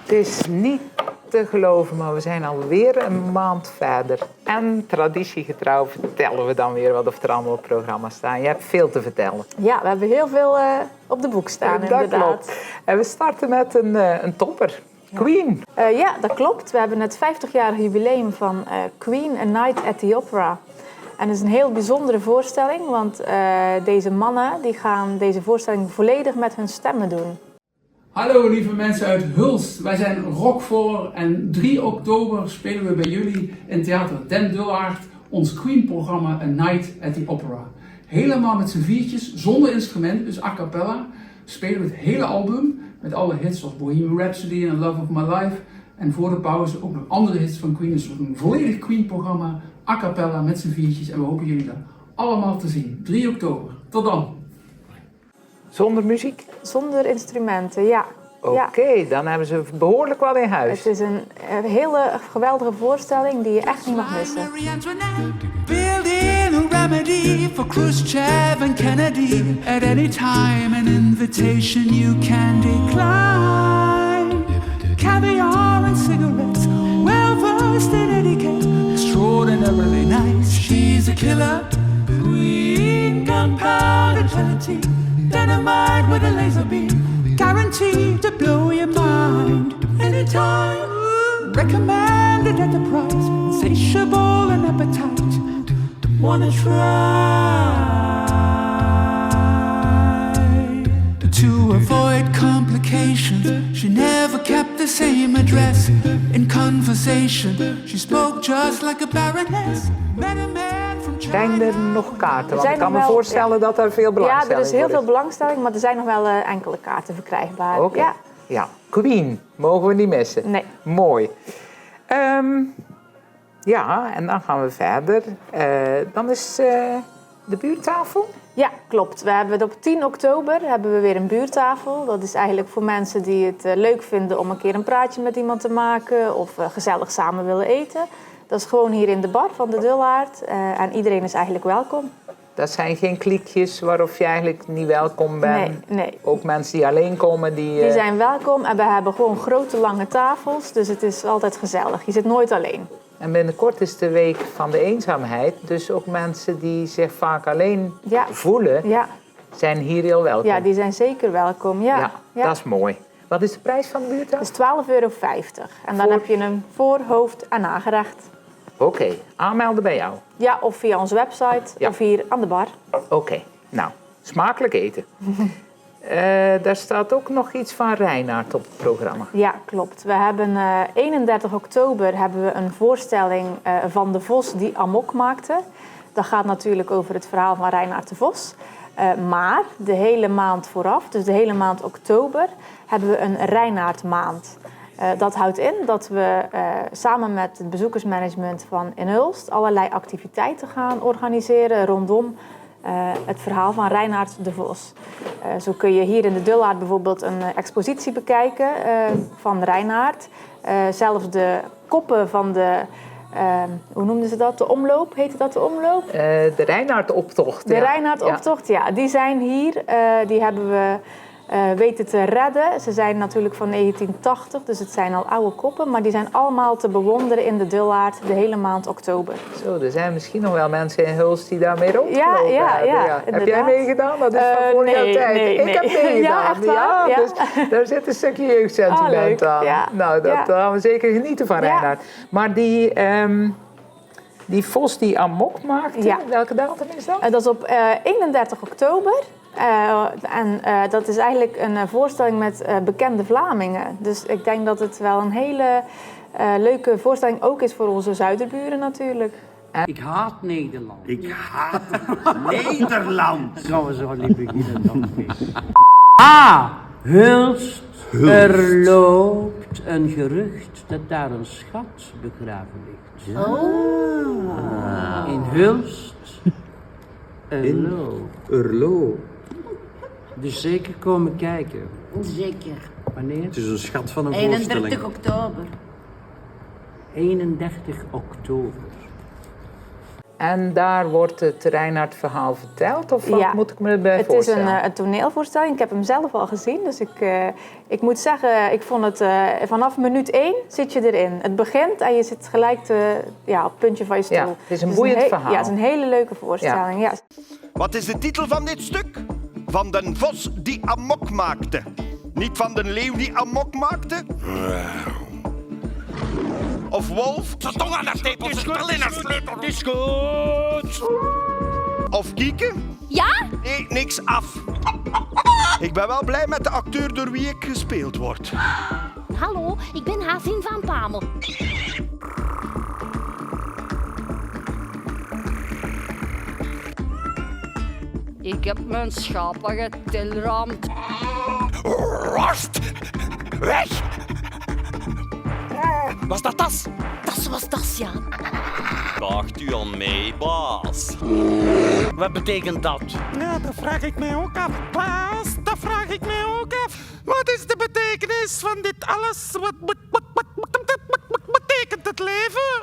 Het is niet te geloven, maar we zijn alweer een maand verder. En traditiegetrouw vertellen we dan weer wat er allemaal op het programma staan. Je hebt veel te vertellen. Ja, we hebben heel veel op de boek staan, inderdaad. Dat klopt. En we starten met een topper. Queen. Ja, dat klopt. We hebben het 50-jarig jubileum van Queen, A Night at the Opera. En het is een heel bijzondere voorstelling, want deze mannen die gaan deze voorstelling volledig met hun stemmen doen. Hallo lieve mensen uit Hulst, wij zijn Rockvoller en 3 oktober spelen we bij jullie in Theater Den Dullaert ons Queen-programma A Night at the Opera. Helemaal met z'n viertjes, zonder instrument, dus a cappella, spelen we het hele album met alle hits zoals Bohemian Rhapsody en Love of My Life. En voor de pauze ook nog andere hits van Queen, dus een volledig Queen-programma, a cappella met z'n viertjes. En we hopen jullie daar allemaal te zien. 3 oktober, tot dan! Zonder muziek? Zonder instrumenten, ja. Oké, dan hebben ze behoorlijk wat in huis. Het is een hele geweldige voorstelling die je echt niet mag missen. Building a remedy for Khrushchev and Kennedy. At any time an invitation you can decline. Caviar and cigarettes, well versed in etiquette. Extraordinarily nice, she's a killer. Queen, gunpowder gelatine. Dynamite with a laser beam, guaranteed to blow your mind. Anytime, recommended at the price, insatiable and appetite. Wanna try to avoid complications. She never kept the same address. In conversation, she spoke just like a baroness. Met a man from China. Zijn er nog kaarten? Want ik kan me voorstellen dat er veel belangstelling is. Ja, er is heel veel is. belangstelling, maar er zijn nog wel enkele kaarten verkrijgbaar. Oké. Ja. Ja, Queen, mogen we niet missen. Nee. Mooi. Ja, en dan gaan we verder. Dan is de buurttafel. Ja, klopt. We hebben op 10 oktober hebben we weer een buurttafel. Dat is eigenlijk voor mensen die het leuk vinden om een keer een praatje met iemand te maken of gezellig samen willen eten. Dat is gewoon hier in de bar van de Dullaert en iedereen is eigenlijk welkom. Dat zijn geen kliekjes waarop je eigenlijk niet welkom bent. Nee. Ook mensen die alleen komen. Die zijn welkom en we hebben gewoon grote lange tafels, dus het is altijd gezellig. Je zit nooit alleen. En binnenkort is de week van de eenzaamheid. Dus ook mensen die zich vaak alleen voelen, zijn hier heel welkom. Ja, die zijn zeker welkom. Ja. Dat is mooi. Wat is de prijs van de buurttafel? Dat is €12,50. En dan heb je een voor, hoofd en nagerecht. Oké, aanmelden bij jou. Ja, of via onze website of hier aan de bar. Oké, nou, smakelijk eten. Daar staat ook nog iets van Reinaard op het programma. Ja, klopt. We hebben 31 oktober hebben we een voorstelling van de Vos die amok maakte. Dat gaat natuurlijk over het verhaal van Reinaard de Vos. Maar de hele maand vooraf, dus de hele maand oktober, hebben we een Reinaardmaand. Dat houdt in dat we samen met het bezoekersmanagement van In Hulst allerlei activiteiten gaan organiseren rondom het verhaal van Reinaard de Vos. Zo kun je hier in de Dullaert bijvoorbeeld een expositie bekijken van Reinaard. Zelfs de koppen van de, hoe noemden ze dat? De omloop, heette dat de omloop? De Reinaardoptocht. De Reinaardoptocht, ja. Die zijn hier. Die hebben we weten te redden. Ze zijn natuurlijk van 1980, dus het zijn al oude koppen. Maar die zijn allemaal te bewonderen in de Dullaert de hele maand oktober. Zo, er zijn misschien nog wel mensen in Hulst die daarmee rondlopen. Ja, heb jij meegedaan? Dat is van vorig jaar tijd. Nee. Ik heb meegedaan. Ja, echt waar? Dus daar zit een stukje jeugdsentiment aan. Ja. Nou, daar gaan we zeker genieten van, Reinaard. Maar die Vos die amok maakte, welke datum is dat? Dat is op 31 oktober. Dat is eigenlijk een voorstelling met bekende Vlamingen. Dus ik denk dat het wel een hele leuke voorstelling ook is voor onze zuiderburen natuurlijk. Ik haat Nederland. Ik haat Nederland. Gaan we zo niet beginnen dan mee. Hulst. Er loopt een gerucht dat daar een schat begraven ligt. In Hulst. Urlo. Dus zeker komen kijken. Zeker. Wanneer? Het is een schat van een voorstelling. 31 oktober. 31 oktober. En daar wordt het Reinhard-verhaal verteld? Of wat moet ik me erbij voorstellen? Het is een toneelvoorstelling. Ik heb hem zelf al gezien. Dus ik moet zeggen, ik vond het vanaf minuut 1 zit je erin. Het begint en je zit gelijk op het puntje van je stoel. Ja, het is een boeiend verhaal. Ja, het is een hele leuke voorstelling. Ja. Wat is de titel van dit stuk? Van den vos die amok maakte. Niet van den leeuw die amok maakte? Of wolf? Zijn tong aan de steep, is goed, in een sleutel. Is goed. Of kieken? Ja? Nee, niks af. Ik ben wel blij met de acteur door wie ik gespeeld word. Hallo, ik ben Hazien van Pamel. Ik heb mijn schapen getilramd. Rost! Weg! Was dat tas? Dat was das, ja. Dacht u aan mij, baas? Wat betekent dat? Ja, dat vraag ik mij ook af, baas. Dat vraag ik mij ook af. Wat is de betekenis van dit alles? Wat betekent het leven?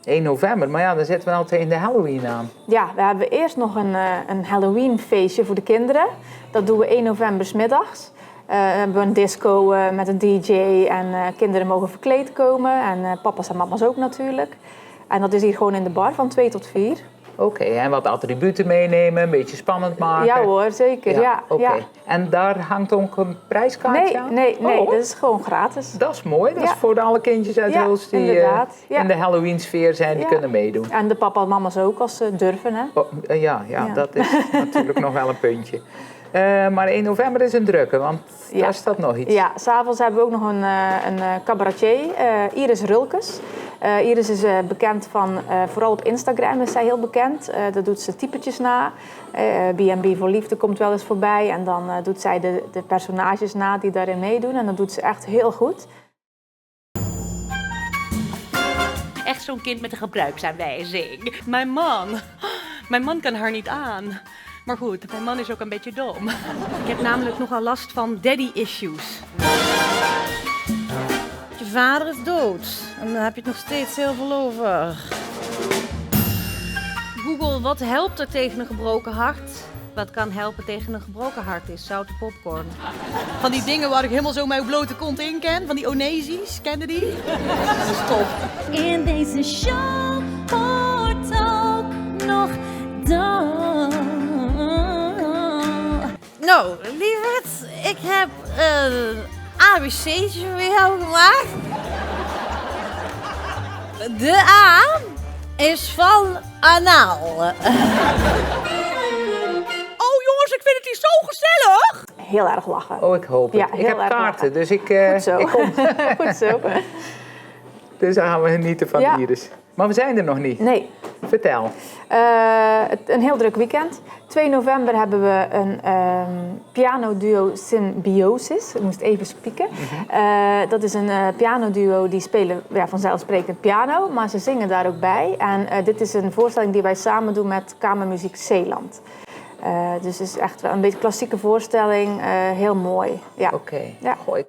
1 november, maar ja, dan zitten we al tegen de Halloween aan. Ja, we hebben eerst nog een Halloween feestje voor de kinderen. Dat doen we 1 november 's middags. Dan hebben we een disco met een DJ en kinderen mogen verkleed komen. En papa's en mama's ook natuurlijk. En dat is hier gewoon in de bar van 2 tot 4. Oké, en wat attributen meenemen, een beetje spannend maken. Ja hoor, zeker. Ja, Oké. En daar hangt ook een prijskaartje aan? Nee, Oh. dat is gewoon gratis. Dat is mooi, dat is voor alle kindjes uit Hulst die in de Halloween-sfeer zijn, die kunnen meedoen. En de papa en mama's ook, als ze durven. Hè? Ja, dat is natuurlijk nog wel een puntje. Maar 1 november is een drukke, want daar staat nog iets. Ja, s'avonds hebben we ook nog een cabaretier, Iris Rulkes. Iris is bekend van, vooral op Instagram is zij heel bekend. Dat doet ze typetjes na. B&B voor Liefde komt wel eens voorbij. En dan doet zij de personages na die daarin meedoen. En dat doet ze echt heel goed. Echt zo'n kind met een gebruiksaanwijzing. Mijn man kan haar niet aan. Maar goed, mijn man is ook een beetje dom. Ik heb namelijk nogal last van daddy issues. Je vader is dood en dan heb je het nog steeds heel veel over. Google, wat helpt er tegen een gebroken hart? Wat kan helpen tegen een gebroken hart is zoute popcorn. Van die dingen waar ik helemaal zo mijn blote kont in ken. Van die Onesies, kennen die? Dat is top. In deze show hoort ook nog dans. Nou, lieverd, ik heb een ABC'tje voor jou gemaakt. De A is van anaal. Oh jongens, ik vind het hier zo gezellig. Heel erg lachen. Oh, ik hoop het. Ja, ik heb heel erg kaarten, lachen. dus ik Goed zo. kom. Goed zo. Dus dan gaan we genieten van Iris. Maar we zijn er nog niet. Nee. Vertel. Een heel druk weekend. 2 november hebben we een pianoduo Symbiosis. Ik moest even spieken. Dat is een pianoduo die spelen vanzelfsprekend piano, maar ze zingen daar ook bij. En dit is een voorstelling die wij samen doen met Kamermuziek Zeeland. Dus het is echt wel een beetje klassieke voorstelling. Heel mooi. Ja. Oké. Ja. Gooi.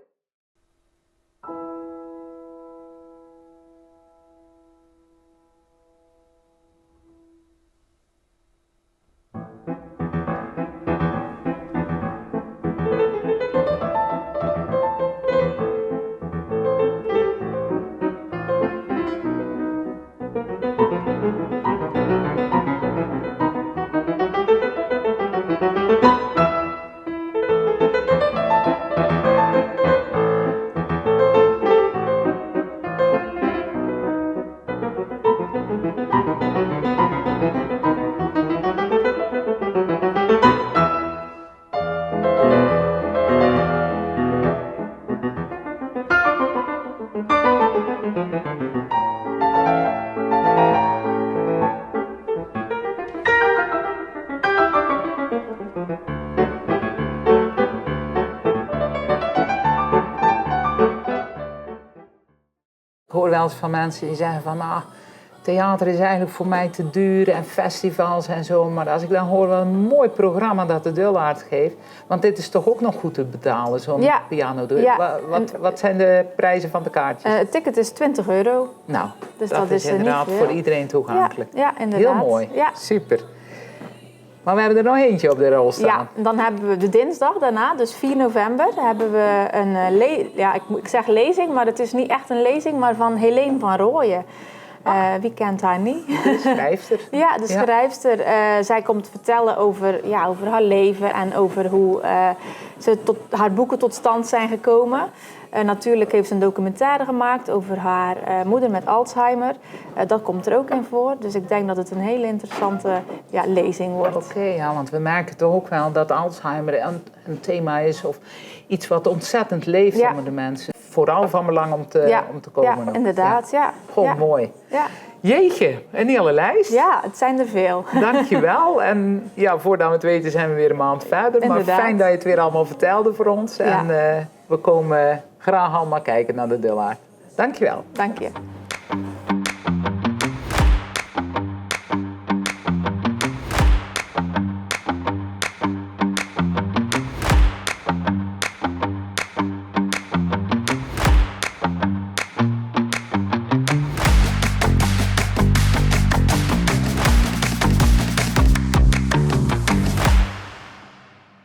Ik hoor wel eens van mensen die zeggen van, het theater is eigenlijk voor mij te duur en festivals en zo. Maar als ik dan hoor wat een mooi programma dat de Dullaard geeft. Want dit is toch ook nog goed te betalen, zo'n piano. Ja. Wat zijn de prijzen van de kaartjes? Het ticket is €20. Nou, Dus dat is inderdaad niet voor iedereen toegankelijk. Ja, inderdaad. Heel mooi, Ja. super. Maar we hebben er nog eentje op de rol staan. Ja, dan hebben we de dinsdag daarna, dus 4 november, hebben we een ik zeg lezing, maar het is niet echt een lezing, maar van Helene van Rooyen. Wie kent haar niet? De schrijfster. Ja, de schrijfster. Zij komt vertellen over haar leven en over hoe haar boeken tot stand zijn gekomen. Natuurlijk heeft ze een documentaire gemaakt over haar moeder met Alzheimer. Dat komt er ook in voor. Dus ik denk dat het een hele interessante lezing wordt. Oké, ja, want we merken toch ook wel dat Alzheimer een thema is of iets wat ontzettend leeft onder de mensen. Vooral van belang om te komen. Ja, inderdaad. Ja. Gewoon mooi. Ja. Jeetje, een hele lijst. Ja, het zijn er veel. Dankjewel. En ja, voordat we het weten zijn we weer een maand verder. Inderdaad. Maar fijn dat je het weer allemaal vertelde voor ons. Ja. En we komen graag allemaal kijken naar de Dullaard. Dankjewel. Dank je.